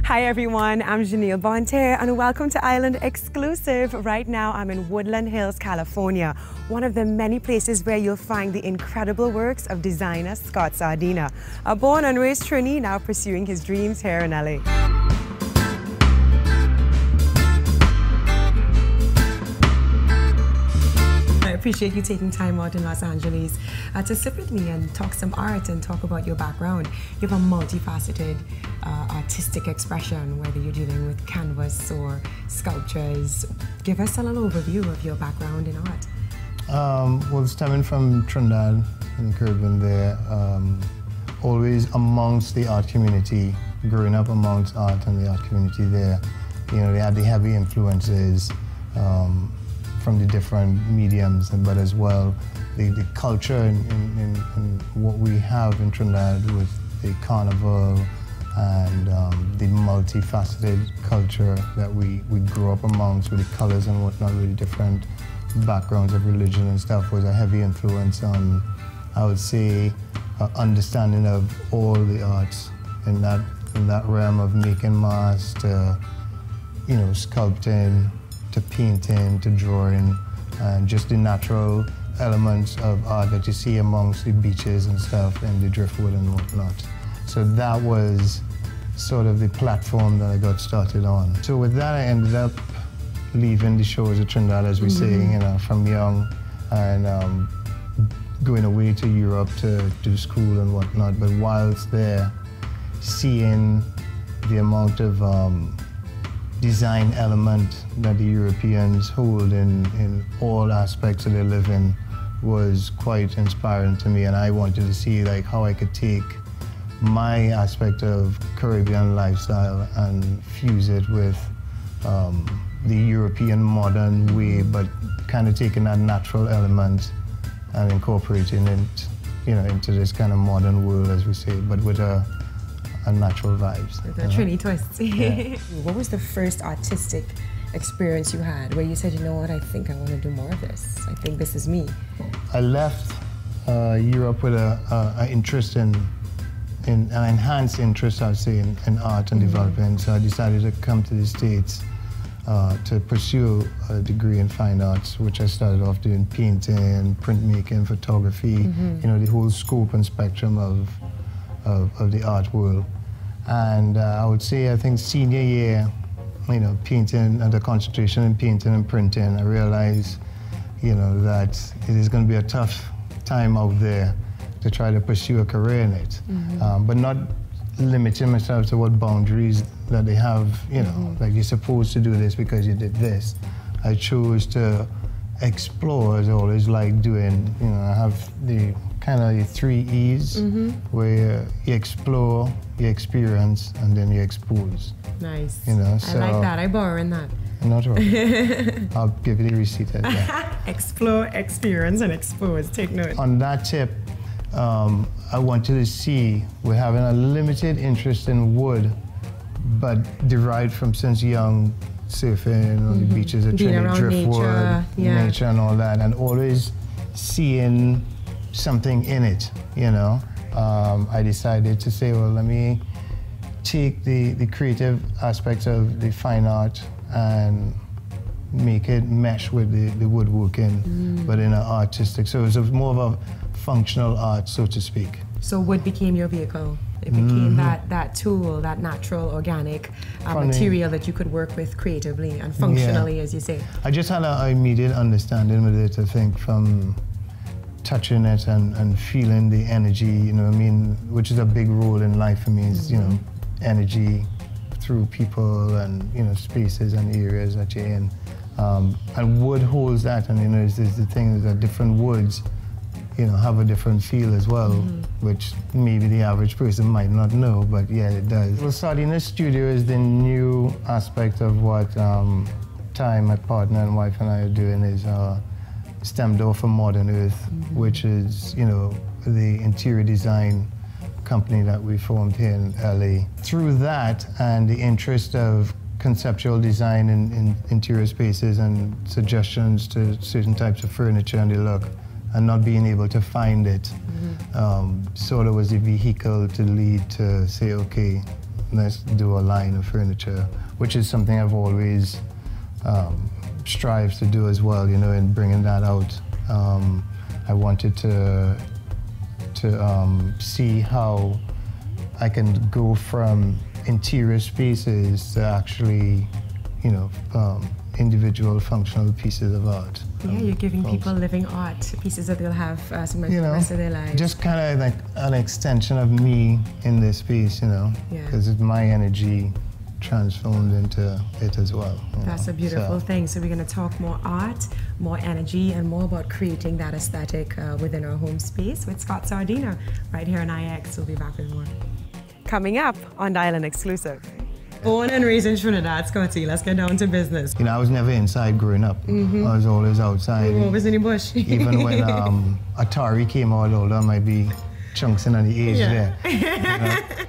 Hi everyone, I'm Jeanille Bonterre and welcome to Island Exclusive. Right now I'm in Woodland Hills, California, one of the many places where you'll find the incredible works of designer Scott Sardinha, a born and raised Trini now pursuing his dreams here in LA. I appreciate you taking time out in Los Angeles to sit with me and talk some art and talk about your background. You have a multifaceted artistic expression, whether you're dealing with canvas or sculptures. Give us a little overview of your background in art. Well, stemming from Trinidad and the Caribbean there, always amongst the art community, growing up amongst art and the art community there, you know, they had the heavy influences from the different mediums, but as well the culture in what we have in Trinidad with the carnival and the multifaceted culture that we grew up amongst with the colors and whatnot, with the different backgrounds of religion and stuff, was a heavy influence on, I would say, understanding of all the arts in that realm of making masks to, you know, sculpting, to painting, to drawing, and just the natural elements of art that you see amongst the beaches and stuff and the driftwood and whatnot. So that was sort of the platform that I got started on. So with that, I ended up leaving the shores of Trinidad, as we say, you know, from young, and going away to Europe to do school and whatnot. But whilst there, seeing the amount of design element that the Europeans hold in all aspects of their living was quite inspiring to me, and I wanted to see like how I could take my aspect of Caribbean lifestyle and fuse it with the European modern way, but kind of taking that natural element and incorporating it, you know, into this kind of modern world, as we say, but with a natural vibes. With a Trini twist. Yeah. What was the first artistic experience you had where you said, you know what, I think I want to do more of this. I think this is me. I left Europe with an interest an enhanced interest, I'd say, in art and development. So I decided to come to the States to pursue a degree in fine arts, which I started off doing painting, printmaking, photography, you know, the whole scope and spectrum of the art world. And I would say, I think senior year, you know, painting, and the concentration in painting and printing, I realized, you know, that it is going to be a tough time out there to try to pursue a career in it, but not limiting myself to what boundaries that they have, you know, like you're supposed to do this because you did this. I chose to explore, as I always like doing. You know, I have the kind of the 3 E's, where you explore, you experience, and then you expose. Nice. You know, so I like that. I borrow in that. Not wrong. I'll give you the receipt. Explore, experience, and expose. Take note. On that tip, I wanted to see, we're having a limited interest in wood, but derived from since young, surfing on the beaches of Trinidad, driftwood, nature and all that, and always seeing something in it, you know. I decided to say, well, let me take the creative aspects of the fine art and make it mesh with the woodworking, but in an artistic, so it was more of a functional art, so to speak. So wood became your vehicle. It became that tool, that natural, organic material that you could work with creatively and functionally, as you say. I just had an immediate understanding with it, I think, from touching it and feeling the energy, you know what I mean, which is a big role in life for me, is, you know, energy through people and, you know, spaces and areas that you're in. And wood holds that, and, you know, there's the thing is that different woods, you know, have a different feel as well, which maybe the average person might not know, but yeah, it does. Well, Sardinha Studio is the new aspect of what Ty, my partner and wife, and I are doing, is STEM Door for Modern Earth, which is, you know, the interior design company that we formed here in LA. Through that and the interest of conceptual design in interior spaces and suggestions to certain types of furniture and the look, and not being able to find it, sort of was the vehicle to lead to say, okay, let's do a line of furniture, which is something I've always strived to do as well, you know, in bringing that out. I wanted to see how I can go from interior spaces to actually, you know, individual functional pieces of art. Yeah, you're giving people living art, pieces that they'll have some of the rest of their lives. Just kind of like an extension of me in this space, you know, because it's my energy transformed into it as well. That's a beautiful thing. So we're going to talk more art, more energy, and more about creating that aesthetic within our home space with Scott Sardinha right here on IX. We'll be back with more. Coming up on Dial and Xclusive. Born and raised in Trinidad, Scotty. Let's get down to business. You know, I was never inside growing up. I was always outside. You were always in the bush. Even when Atari came out, there might be chunks in the age there. You know?